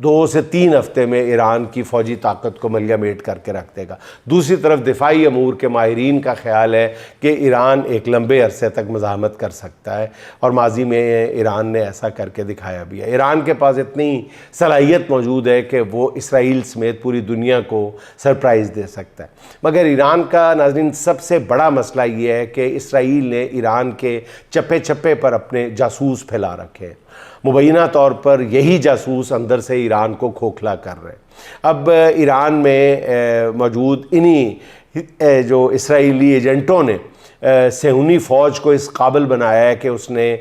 2 سے 3 ہفتے میں ایران کی فوجی طاقت کو ملیا میٹ کر کے رکھ دے گا۔ دوسری طرف دفاعی امور کے ماہرین کا خیال ہے کہ ایران ایک لمبے عرصے تک مزاحمت کر سکتا ہے، اور ماضی میں ایران نے ایسا کر کے دکھایا بھی ہے۔ ایران کے پاس اتنی صلاحیت موجود ہے کہ وہ اسرائیل سمیت پوری دنیا کو سرپرائز دے سکتا ہے، مگر ایران کا ناظرین سب سے بڑا مسئلہ یہ ہے کہ اسرائیل نے ایران کے چپے چپے پر اپنے جاسوس پھیلا رکھے ہیں۔ مبینہ طور پر یہی جاسوس اندر سے ایران کو کھوکھلا کر رہے ہیں۔ اب ایران میں موجود انہی جو اسرائیلی ایجنٹوں نے صہیونی فوج کو اس قابل بنایا ہے کہ اس نے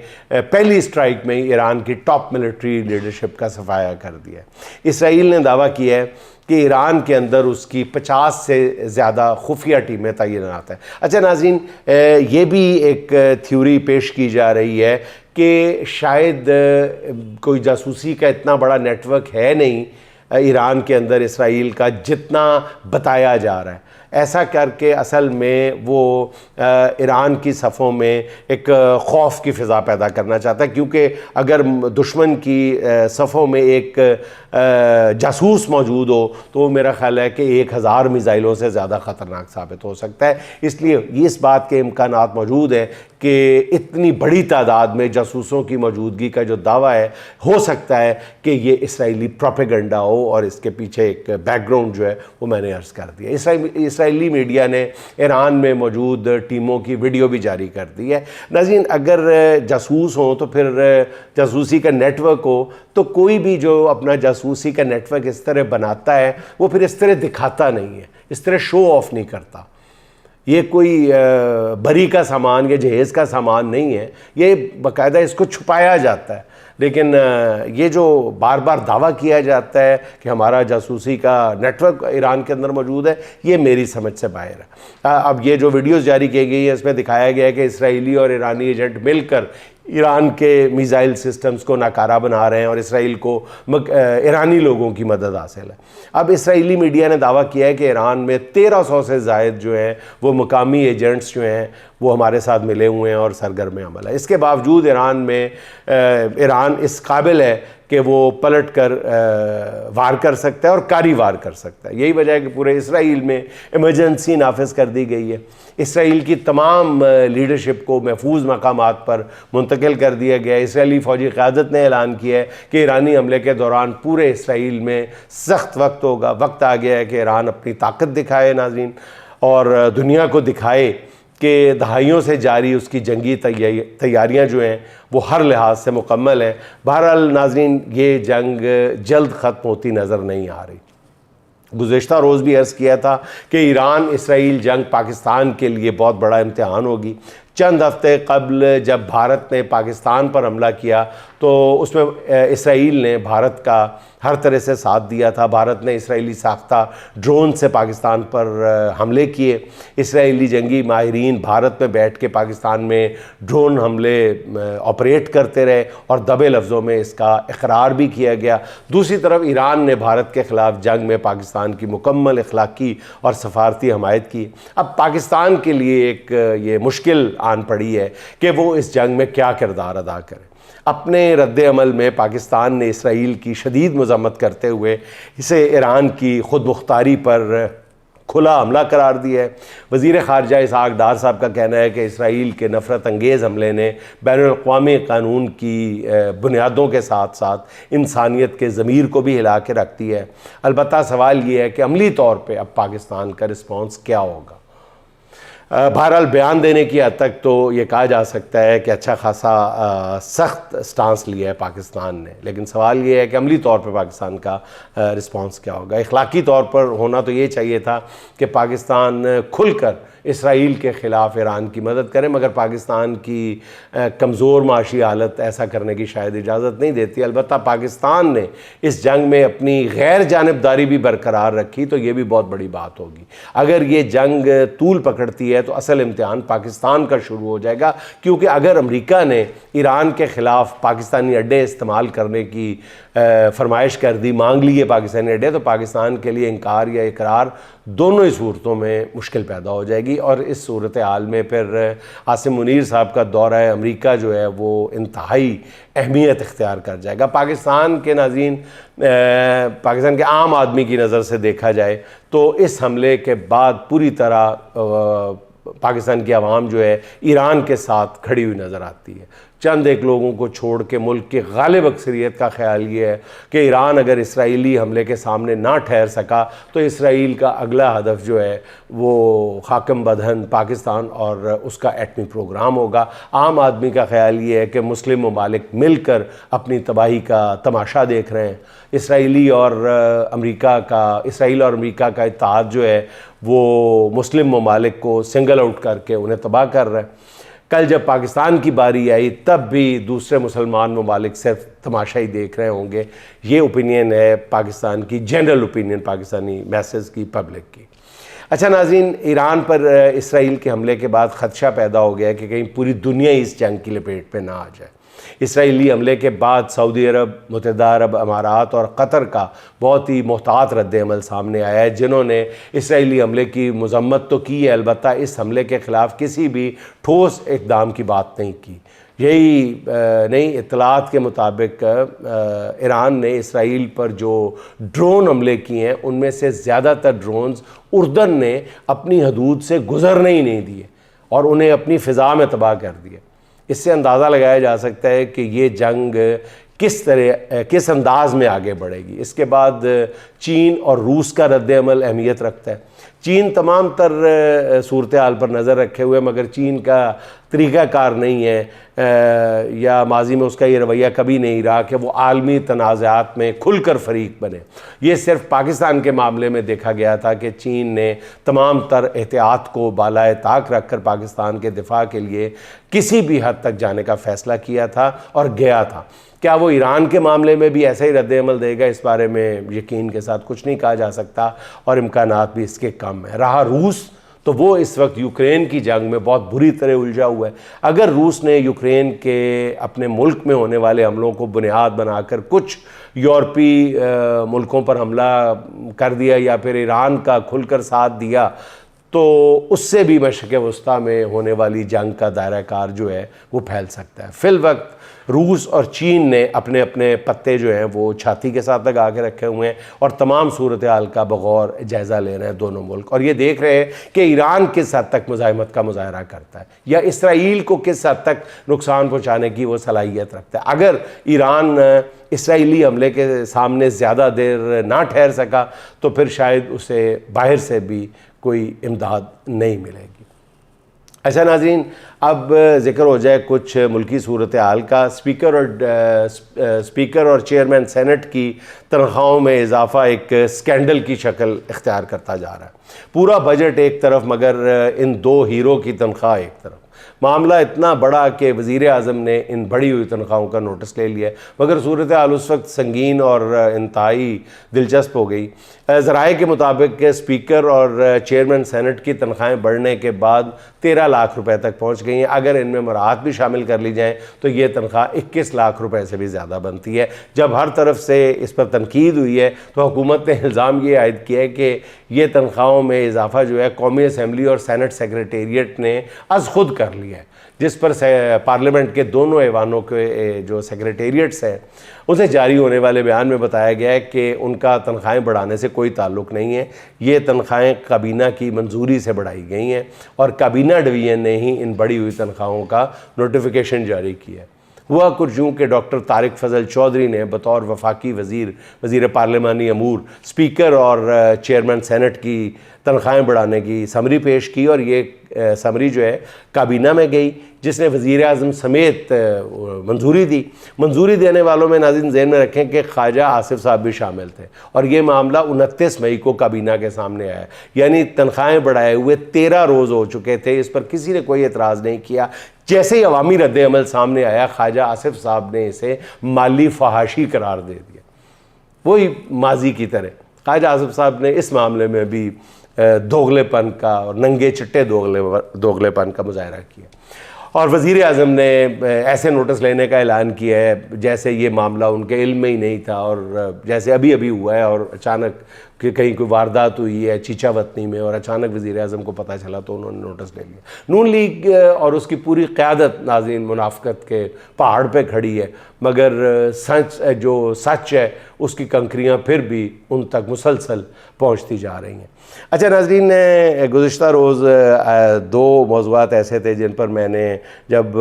پہلی اسٹرائک میں ایران کی ٹاپ ملٹری لیڈرشپ کا صفایا کر دیا ہے۔ اسرائیل نے دعویٰ کیا ہے کہ ایران کے اندر اس کی 50 سے زیادہ خفیہ ٹیمیں تعینات ہیں۔ اچھا ناظرین، یہ بھی ایک تھیوری پیش کی جا رہی ہے کہ شاید کوئی جاسوسی کا اتنا بڑا نیٹ ورک ہے نہیں ایران کے اندر اسرائیل کا جتنا بتایا جا رہا ہے۔ ایسا کر کے اصل میں وہ ایران کی صفوں میں ایک خوف کی فضا پیدا کرنا چاہتا ہے، کیونکہ اگر دشمن کی صفوں میں ایک جاسوس موجود ہو تو وہ میرا خیال ہے کہ 1000 میزائلوں سے زیادہ خطرناک ثابت ہو سکتا ہے۔ اس لیے اس بات کے امکانات موجود ہیں کہ اتنی بڑی تعداد میں جاسوسوں کی موجودگی کا جو دعویٰ ہے، ہو سکتا ہے کہ یہ اسرائیلی پروپیگنڈا ہو، اور اس کے پیچھے ایک بیک گراؤنڈ جو ہے وہ میں نے عرض کر دیا۔ اسرائیلی میڈیا نے ایران میں موجود ٹیموں کی ویڈیو بھی جاری کر دی ہے۔ ناظرین، اگر جاسوس ہوں تو پھر جاسوسی کا نیٹ ورک ہو تو کوئی بھی جو اپنا جاسوسی کا نیٹ ورک اس طرح بناتا ہے وہ پھر اس طرح دکھاتا نہیں ہے، اس طرح شو آف نہیں کرتا۔ یہ کوئی بری کا سامان یا جہیز کا سامان نہیں ہے، یہ باقاعدہ اس کو چھپایا جاتا ہے۔ لیکن یہ جو بار بار دعویٰ کیا جاتا ہے کہ ہمارا جاسوسی کا نیٹ ورک ایران کے اندر موجود ہے، یہ میری سمجھ سے باہر ہے۔ اب یہ جو ویڈیوز جاری کی گئی ہے اس میں دکھایا گیا ہے کہ اسرائیلی اور ایرانی ایجنٹ مل کر ایران کے میزائل سسٹمز کو ناکارہ بنا رہے ہیں، اور اسرائیل کو ایرانی لوگوں کی مدد حاصل ہے۔ اب اسرائیلی میڈیا نے دعویٰ کیا ہے کہ ایران میں 1300 سے زائد جو ہیں وہ مقامی ایجنٹس جو ہیں وہ ہمارے ساتھ ملے ہوئے ہیں اور سرگرم عمل ہے۔ اس کے باوجود ایران اس قابل ہے کہ وہ پلٹ کر وار کر سکتا ہے اور کاری وار کر سکتا ہے۔ یہی وجہ ہے کہ پورے اسرائیل میں ایمرجنسی نافذ کر دی گئی ہے۔ اسرائیل کی تمام لیڈرشپ کو محفوظ مقامات پر منتقل کر دیا گیا ہے۔ اسرائیلی فوجی قیادت نے اعلان کیا ہے کہ ایرانی حملے کے دوران پورے اسرائیل میں سخت وقت ہوگا۔ وقت آ گیا ہے کہ ایران اپنی طاقت دکھائے ناظرین، اور دنیا کو دکھائے کہ دہائیوں سے جاری اس کی جنگی تیاریاں جو ہیں وہ ہر لحاظ سے مکمل ہیں۔ بہرحال ناظرین، یہ جنگ جلد ختم ہوتی نظر نہیں آ رہی۔ گزشتہ روز بھی عرض کیا تھا کہ ایران اسرائیل جنگ پاکستان کے لیے بہت بڑا امتحان ہوگی۔ چند ہفتے قبل جب بھارت نے پاکستان پر حملہ کیا تو اس میں اسرائیل نے بھارت کا ہر طرح سے ساتھ دیا تھا۔ بھارت نے اسرائیلی ساختہ ڈرون سے پاکستان پر حملے کیے۔ اسرائیلی جنگی ماہرین بھارت میں بیٹھ کے پاکستان میں ڈرون حملے آپریٹ کرتے رہے، اور دبے لفظوں میں اس کا اقرار بھی کیا گیا۔ دوسری طرف ایران نے بھارت کے خلاف جنگ میں پاکستان کی مکمل اخلاقی اور سفارتی حمایت کی۔ اب پاکستان کے لیے ایک یہ مشکل آن پڑی ہے کہ وہ اس جنگ میں کیا کردار ادا کرے۔ اپنے رد عمل میں پاکستان نے اسرائیل کی شدید مذمت کرتے ہوئے اسے ایران کی خود مختاری پر کھلا حملہ قرار دیا ہے۔ وزیر خارجہ اسحاق ڈار صاحب کا کہنا ہے کہ اسرائیل کے نفرت انگیز حملے نے بین الاقوامی قانون کی بنیادوں کے ساتھ ساتھ انسانیت کے ضمیر کو بھی ہلا کے رکھ دیا ہے۔ البتہ سوال یہ ہے کہ عملی طور پہ اب پاکستان کا رسپانس کیا ہوگا۔ بہرحال بیان دینے کی حد تک تو یہ کہا جا سکتا ہے کہ اچھا خاصا سخت سٹانس لیا ہے پاکستان نے، لیکن سوال یہ ہے کہ عملی طور پر پاکستان کا رسپانس کیا ہوگا۔ اخلاقی طور پر ہونا تو یہ چاہیے تھا کہ پاکستان کھل کر اسرائیل کے خلاف ایران کی مدد کرے، مگر پاکستان کی کمزور معاشی حالت ایسا کرنے کی شاید اجازت نہیں دیتی۔ البتہ پاکستان نے اس جنگ میں اپنی غیر جانبداری بھی برقرار رکھی تو یہ بھی بہت بڑی بات ہوگی۔ اگر یہ جنگ طول پکڑتی ہے ہے تو اصل امتحان پاکستان کا شروع ہو جائے گا، کیونکہ اگر امریکہ نے ایران کے خلاف پاکستانی اڈے استعمال کرنے کی فرمائش کر دی، مانگ لی ہے پاکستانی اڈے، تو پاکستان کے لیے انکار یا اقرار دونوں ہی صورتوں میں مشکل پیدا ہو جائے گی، اور اس صورتحال میں پھر عاصم منیر صاحب کا دورہ امریکہ جو ہے وہ انتہائی اہمیت اختیار کر جائے گا۔ پاکستان کے ناظرین، پاکستان کے عام آدمی کی نظر سے دیکھا جائے تو اس حملے کے بعد پوری طرح پاکستان کی عوام جو ہے ایران کے ساتھ کھڑی ہوئی نظر آتی ہے۔ چند ایک لوگوں کو چھوڑ کے ملک کی غالب اکثریت کا خیال یہ ہے کہ ایران اگر اسرائیلی حملے کے سامنے نہ ٹھہر سکا تو اسرائیل کا اگلا ہدف جو ہے وہ خاکم بدہن پاکستان اور اس کا ایٹمی پروگرام ہوگا۔ عام آدمی کا خیال یہ ہے کہ مسلم ممالک مل کر اپنی تباہی کا تماشا دیکھ رہے ہیں۔ اسرائیل اور امریکہ کا اتحاد جو ہے وہ مسلم ممالک کو سنگل آؤٹ کر کے انہیں تباہ کر رہا ہے۔ کل جب پاکستان کی باری آئی تب بھی دوسرے مسلمان ممالک صرف تماشا ہی دیکھ رہے ہوں گے۔ یہ اوپینین ہے پاکستان کی، جنرل اوپینین پاکستانی میسز کی، پبلک کی۔ اچھا ناظرین، ایران پر اسرائیل کے حملے کے بعد خدشہ پیدا ہو گیا کہ کہیں پوری دنیا اس جنگ کی لپیٹ پہ نہ آ جائے۔ اسرائیلی حملے کے بعد سعودی عرب، متحدہ عرب امارات اور قطر کا بہت ہی محتاط رد عمل سامنے آیا ہے، جنہوں نے اسرائیلی حملے کی مذمت تو کی ہے، البتہ اس حملے کے خلاف کسی بھی ٹھوس اقدام کی بات نہیں کی۔ یہی نئی اطلاعات کے مطابق ایران نے اسرائیل پر جو ڈرون حملے کیے ہیں ان میں سے زیادہ تر ڈرونز اردن نے اپنی حدود سے گزرنے ہی نہیں دیے اور انہیں اپنی فضا میں تباہ کر دیا۔ اس سے اندازہ لگایا جا سکتا ہے کہ یہ جنگ کس انداز میں آگے بڑھے گی۔ اس کے بعد چین اور روس کا رد عمل اہمیت رکھتا ہے۔ چین تمام تر صورتحال پر نظر رکھے ہوئے، مگر چین کا طریقہ کار نہیں ہے یا ماضی میں اس کا یہ رویہ کبھی نہیں رہا کہ وہ عالمی تنازعات میں کھل کر فریق بنے۔ یہ صرف پاکستان کے معاملے میں دیکھا گیا تھا کہ چین نے تمام تر احتیاط کو بالائے طاق رکھ کر پاکستان کے دفاع کے لیے کسی بھی حد تک جانے کا فیصلہ کیا تھا اور گیا تھا۔ کیا وہ ایران کے معاملے میں بھی ایسا ہی رد عمل دے گا؟ اس بارے میں یقین کے ساتھ کچھ نہیں کہا جا سکتا اور امکانات بھی اس کے کم ہیں۔ رہا روس، تو وہ اس وقت یوکرین کی جنگ میں بہت بری طرح الجھا ہوا ہے۔ اگر روس نے یوکرین کے اپنے ملک میں ہونے والے حملوں کو بنیاد بنا کر کچھ یورپی ملکوں پر حملہ کر دیا یا پھر ایران کا کھل کر ساتھ دیا تو اس سے بھی مشرق وسطیٰ میں ہونے والی جنگ کا دائرہ کار جو ہے وہ پھیل سکتا ہے۔ فی الوقت روس اور چین نے اپنے اپنے پتے جو ہیں وہ چھاتی کے ساتھ لگا کے رکھے ہوئے ہیں اور تمام صورتحال کا بغور جائزہ لے رہے ہیں دونوں ملک، اور یہ دیکھ رہے ہیں کہ ایران کس حد تک مزاحمت کا مظاہرہ کرتا ہے یا اسرائیل کو کس حد تک نقصان پہنچانے کی وہ صلاحیت رکھتا ہے۔ اگر ایران اسرائیلی حملے کے سامنے زیادہ دیر نہ ٹھہر سکا تو پھر شاید اسے باہر سے بھی کوئی امداد نہیں ملے گی۔ اچھا ناظرین، اب ذکر ہو جائے کچھ ملکی صورتحال کا۔ اسپیکر اور چیئرمین سینٹ کی تنخواہوں میں اضافہ ایک سکینڈل کی شکل اختیار کرتا جا رہا ہے۔ پورا بجٹ ایک طرف مگر ان دو ہیرو کی تنخواہ ایک طرف۔ معاملہ اتنا بڑا کہ وزیر اعظم نے ان بڑھی ہوئی تنخواہوں کا نوٹس لے لیا، مگر صورتحال اس وقت سنگین اور انتہائی دلچسپ ہو گئی۔ ذرائع کے مطابق اسپیکر اور چیئرمین سینٹ کی تنخواہیں بڑھنے کے بعد 13 لاکھ روپے تک پہنچ گئی ہیں۔ اگر ان میں مراعات بھی شامل کر لی جائیں تو یہ تنخواہ 21 لاکھ روپے سے بھی زیادہ بنتی ہے۔ جب ہر طرف سے اس پر تنقید ہوئی ہے تو حکومت نے الزام یہ عائد کیا ہے کہ یہ تنخواہوں میں اضافہ جو ہے قومی اسمبلی اور سینٹ سیکریٹریٹ نے از خود کر لیا ہے، جس پر پارلیمنٹ کے دونوں ایوانوں کے جو سیکریٹریٹس ہیں اسے جاری ہونے والے بیان میں بتایا گیا ہے کہ ان کا تنخواہیں بڑھانے سے کوئی تعلق نہیں ہے۔ یہ تنخواہیں کابینہ کی منظوری سے بڑھائی گئی ہیں اور کابینہ ڈویژن نے ہی ان بڑھی ہوئی تنخواہوں کا نوٹیفیکیشن جاری کیا ہے۔ ہوا کچھ یوں کہ ڈاکٹر طارق فضل چودھری نے بطور وفاقی وزیر پارلیمانی امور اسپیکر اور چیئرمین سینٹ کی تنخواہیں بڑھانے کی سمری پیش کی، اور یہ سمری جو ہے کابینہ میں گئی جس نے وزیر اعظم سمیت منظوری دی۔ منظوری دینے والوں میں ناظرین ذہن میں رکھیں کہ خواجہ آصف صاحب بھی شامل تھے، اور یہ معاملہ 29 مئی کو کابینہ کے سامنے آیا، یعنی تنخواہیں بڑھائے ہوئے 13 روز ہو چکے تھے۔ اس پر کسی نے کوئی اعتراض نہیں کیا۔ جیسے ہی عوامی رد عمل سامنے آیا خواجہ آصف صاحب نے اسے مالی فحاشی قرار دے دیا، وہی ماضی کی طرح۔ خواجہ آصف صاحب نے اس معاملے میں بھی دوغلے پن کا اور ننگے چٹے دوغلے پن کا مظاہرہ کیا، اور وزیر اعظم نے ایسے نوٹس لینے کا اعلان کیا ہے جیسے یہ معاملہ ان کے علم میں ہی نہیں تھا، اور جیسے ابھی ہوا ہے اور اچانک کہ کہیں کوئی واردات ہوئی ہے چیچا وطنی میں اور اچانک وزیر اعظم کو پتہ چلا تو انہوں نے نوٹس لے لیا۔ نون لیگ اور اس کی پوری قیادت ناظرین منافقت کے پہاڑ پہ کھڑی ہے، مگر سچ ہے اس کی کنکریاں پھر بھی ان تک مسلسل پہنچتی جا رہی ہیں۔ اچھا ناظرین، گزشتہ روز دو موضوعات ایسے تھے جن پر میں نے جب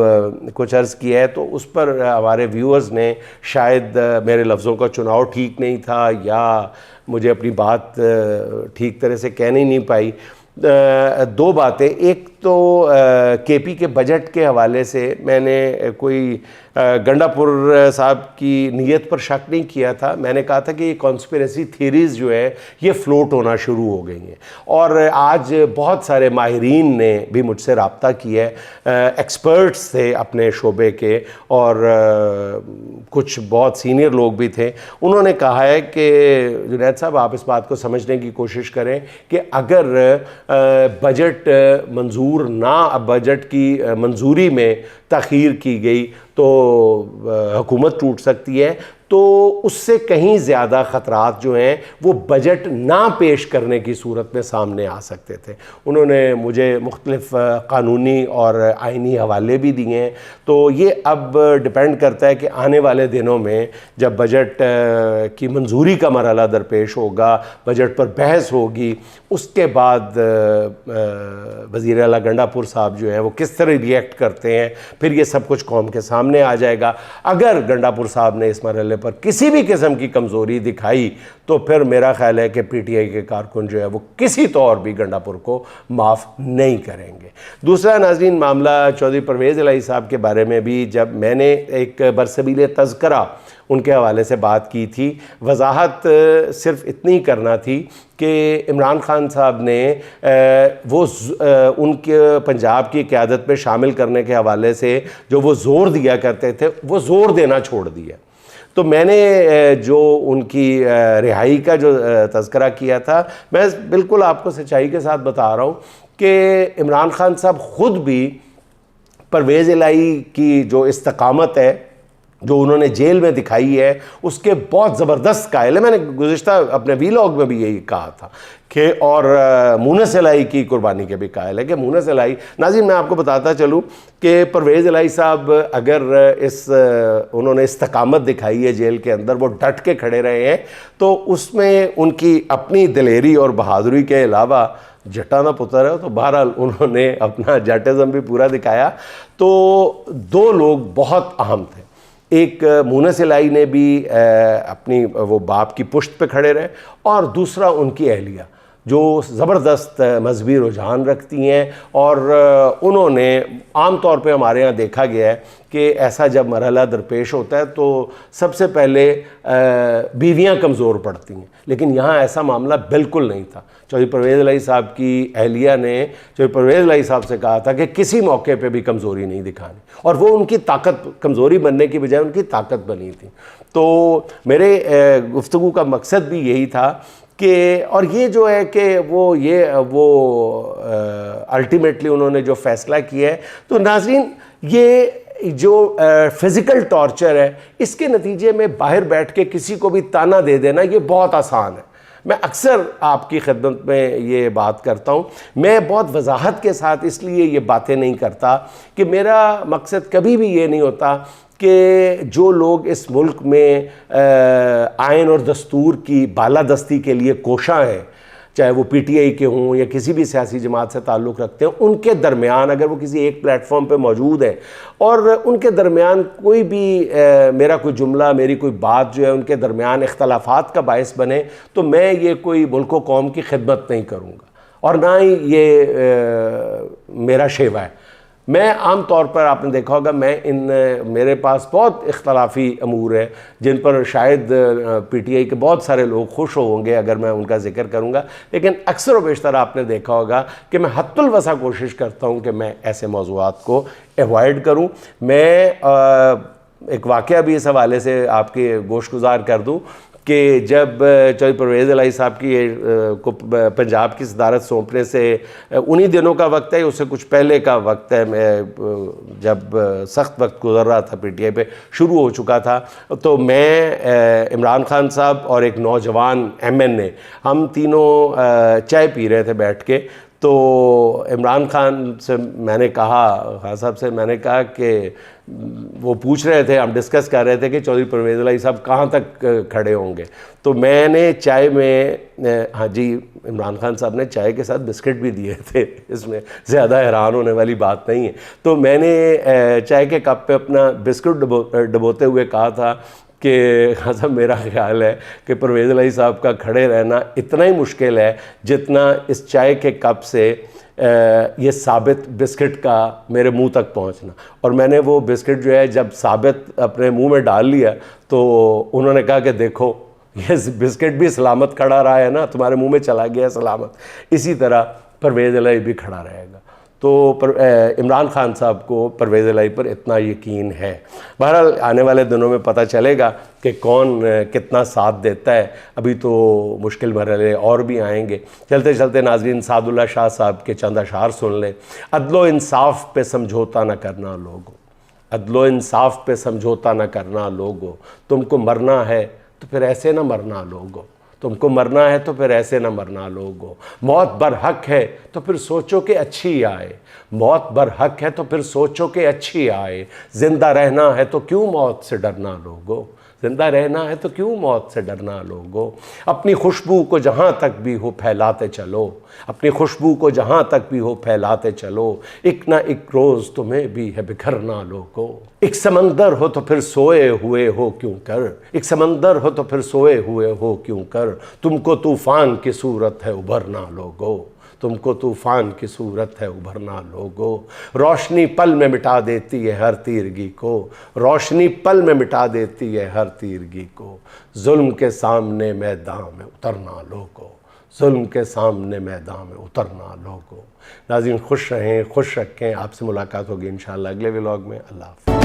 کچھ عرض کیا ہے تو اس پر ہمارے ویورز نے شاید میرے لفظوں کا چناؤ ٹھیک نہیں تھا یا مجھے اپنی بات ٹھیک طرح سے کہہ نہیں پائی۔ دو باتیں، ایک تو کے پی کے بجٹ کے حوالے سے میں نے کوئی گنڈا پور صاحب کی نیت پر شک نہیں کیا تھا، میں نے کہا تھا کہ یہ کانسپریسی تھیریز جو ہے یہ فلوٹ ہونا شروع ہو گئی ہیں، اور آج بہت سارے ماہرین نے بھی مجھ سے رابطہ کیا ہے، ایکسپرٹس تھے اپنے شعبے کے اور کچھ بہت سینئر لوگ بھی تھے، انہوں نے کہا ہے کہ جنید صاحب آپ اس بات کو سمجھنے کی کوشش کریں کہ اگر بجٹ بجٹ کی منظوری میں تاخیر کی گئی تو حکومت ٹوٹ سکتی ہے، تو اس سے کہیں زیادہ خطرات جو ہیں وہ بجٹ نہ پیش کرنے کی صورت میں سامنے آ سکتے تھے۔ انہوں نے مجھے مختلف قانونی اور آئینی حوالے بھی دیے ہیں، تو یہ اب ڈیپینڈ کرتا ہے کہ آنے والے دنوں میں جب بجٹ کی منظوری کا مرحلہ درپیش ہوگا، بجٹ پر بحث ہوگی، اس کے بعد وزیر اعلیٰ گنڈا پور صاحب جو ہیں وہ کس طرح ریئیکٹ کرتے ہیں، پھر یہ سب کچھ قوم کے سامنے آ جائے گا۔ اگر گنڈا پور صاحب نے اس مرحلے پر کسی بھی قسم کی کمزوری دکھائی تو پھر میرا خیال ہے کہ پی ٹی آئی کے کارکن جو ہے وہ کسی طور بھی گنڈا پور کو معاف نہیں کریں گے۔ دوسرا ناظرین معاملہ چودھری پرویز الہی صاحب کے بارے میں بھی جب میں نے ایک برسبیل تذکرہ ان کے حوالے سے بات کی تھی، وضاحت صرف اتنی کرنا تھی کہ عمران خان صاحب نے ان کے پنجاب کی قیادت میں شامل کرنے کے حوالے سے جو وہ زور دیا کرتے تھے وہ زور دینا چھوڑ دیا۔ تو میں نے جو ان کی رہائی کا جو تذکرہ کیا تھا، میں بالکل آپ کو سچائی کے ساتھ بتا رہا ہوں کہ عمران خان صاحب خود بھی پرویز الہی کی جو استقامت ہے جو انہوں نے جیل میں دکھائی ہے اس کے بہت زبردست قائل ہے۔ میں نے گزشتہ اپنے ویلاگ میں بھی یہی کہا تھا کہ اور مونس الہی کی قربانی کے بھی قائل ہے کہ مونس الہی، ناظرین میں آپ کو بتاتا چلوں کہ پرویز الہی صاحب اگر انہوں نے استقامت دکھائی ہے جیل کے اندر، وہ ڈٹ کے کھڑے رہے ہیں، تو اس میں ان کی اپنی دلیری اور بہادری کے علاوہ جٹا نہ پتر ہے، تو بہرحال انہوں نے اپنا جٹزم بھی پورا دکھایا۔ تو دو لوگ بہت اہم تھے، ایک مونس الہی نے بھی اپنی وہ باپ کی پشت پہ کھڑے رہے، اور دوسرا ان کی اہلیہ جو زبردست مذہبی رجحان رکھتی ہیں، اور انہوں نے عام طور پہ ہمارے ہاں دیکھا گیا ہے کہ ایسا جب مرحلہ درپیش ہوتا ہے تو سب سے پہلے بیویاں کمزور پڑتی ہیں، لیکن یہاں ایسا معاملہ بالکل نہیں تھا۔ چودھری پرویز الہی صاحب کی اہلیہ نے چودھری پرویز الہی صاحب سے کہا تھا کہ کسی موقع پہ بھی کمزوری نہیں دکھانی، اور وہ ان کی طاقت، کمزوری بننے کی بجائے ان کی طاقت بنی تھی۔ تو میرے گفتگو کا مقصد بھی یہی تھا کہ اور یہ جو ہے کہ وہ الٹیمیٹلی انہوں نے جو فیصلہ کیا ہے، تو ناظرین یہ جو فزیکل ٹارچر ہے اس کے نتیجے میں باہر بیٹھ کے کسی کو بھی تانا دے دینا یہ بہت آسان ہے۔ میں اکثر آپ کی خدمت میں یہ بات کرتا ہوں، میں بہت وضاحت کے ساتھ اس لیے یہ باتیں نہیں کرتا کہ میرا مقصد کبھی بھی یہ نہیں ہوتا کہ جو لوگ اس ملک میں آئین اور دستور کی بالادستی کے لیے کوشاں ہیں، چاہے وہ پی ٹی آئی کے ہوں یا کسی بھی سیاسی جماعت سے تعلق رکھتے ہیں، ان کے درمیان اگر وہ کسی ایک پلیٹ فارم پہ موجود ہے اور ان کے درمیان کوئی بھی میرا کوئی جملہ، میری کوئی بات جو ہے ان کے درمیان اختلافات کا باعث بنے، تو میں یہ کوئی ملک و قوم کی خدمت نہیں کروں گا، اور نہ ہی یہ میرا شیوا ہے۔ میں عام طور پر آپ نے دیکھا ہوگا میرے پاس بہت اختلافی امور ہیں جن پر شاید پی ٹی آئی کے بہت سارے لوگ خوش ہوں گے اگر میں ان کا ذکر کروں گا، لیکن اکثر و بیشتر آپ نے دیکھا ہوگا کہ میں حد الوسع کوشش کرتا ہوں کہ میں ایسے موضوعات کو ایوائڈ کروں۔ میں ایک واقعہ بھی اس حوالے سے آپ کے گوش گزار کر دوں کہ جب چودھری پرویز الہی صاحب کی کو پنجاب کی صدارت سونپنے سے انہی دنوں کا وقت ہے، اس سے کچھ پہلے کا وقت ہے، میں جب سخت وقت گزر رہا تھا پی ٹی آئی پہ شروع ہو چکا تھا، تو میں عمران خان صاحب اور ایک نوجوان ایم این اے، ہم تینوں چائے پی رہے تھے بیٹھ کے، تو عمران خان سے میں نے کہا، خان صاحب سے میں نے کہا کہ وہ پوچھ رہے تھے، ہم ڈسکس کر رہے تھے کہ چودھری پرویز الہی صاحب کہاں تک کھڑے ہوں گے، تو میں نے چائے میں ہاں جی عمران خان صاحب نے چائے کے ساتھ بسکٹ بھی دیے تھے، اس میں زیادہ حیران ہونے والی بات نہیں ہے، تو میں نے چائے کے کپ پہ اپنا بسکٹ ڈبوتے ہوئے کہا تھا کہ خان صاحب میرا خیال ہے کہ پرویز الہی صاحب کا کھڑے رہنا اتنا ہی مشکل ہے جتنا اس چائے کے کپ سے یہ ثابت بسکٹ کا میرے منہ تک پہنچنا، اور میں نے وہ بسکٹ جو ہے جب ثابت اپنے منہ میں ڈال لیا تو انہوں نے کہا کہ دیکھو یہ بسکٹ بھی سلامت کھڑا رہا ہے نا، تمہارے منہ میں چلا گیا سلامت، اسی طرح پرویز الہی بھی کھڑا رہے گا۔ تو عمران خان صاحب کو پرویز الہی پر اتنا یقین ہے۔ بہرحال آنے والے دنوں میں پتہ چلے گا کہ کون کتنا ساتھ دیتا ہے، ابھی تو مشکل مرحلے اور بھی آئیں گے۔ چلتے چلتے ناظرین سعد اللہ شاہ صاحب کے چند اشعار سن لیں۔ عدل و انصاف پہ سمجھوتا نہ کرنا لوگو، عدل و انصاف پہ سمجھوتا نہ کرنا لوگو، تم کو مرنا ہے تو پھر ایسے نہ مرنا لوگو، تم کو مرنا ہے تو پھر ایسے نہ مرنا لوگو، موت برحق ہے تو پھر سوچو کہ اچھی آئے، موت برحق ہے تو پھر سوچو کہ اچھی آئے، زندہ رہنا ہے تو کیوں موت سے ڈرنا لوگو، زندہ رہنا ہے تو کیوں موت سے ڈرنا لوگو، اپنی خوشبو کو جہاں تک بھی ہو پھیلاتے چلو، اپنی خوشبو کو جہاں تک بھی ہو پھیلاتے چلو، ایک نہ ایک روز تمہیں بھی ہے بکھرنا لوگو، ایک سمندر ہو تو پھر سوئے ہوئے ہو کیوں کر، ایک سمندر ہو تو پھر سوئے ہوئے ہو کیوں کر، تم کو طوفان کی صورت ہے ابھرنا لوگو، تم کو طوفان کی صورت ہے ابھرنا لوگو، روشنی پل میں مٹا دیتی ہے ہر تیرگی کو، روشنی پل میں مٹا دیتی ہے ہر تیرگی کو، ظلم کے سامنے میدان میں اترنا لوگو، ظلم کے سامنے میدان میں اترنا لوگو۔ ناظرین خوش رہیں، خوش رکھیں، آپ سے ملاقات ہوگی انشاءاللہ اگلے ولاگ میں۔ اللہ حافظ۔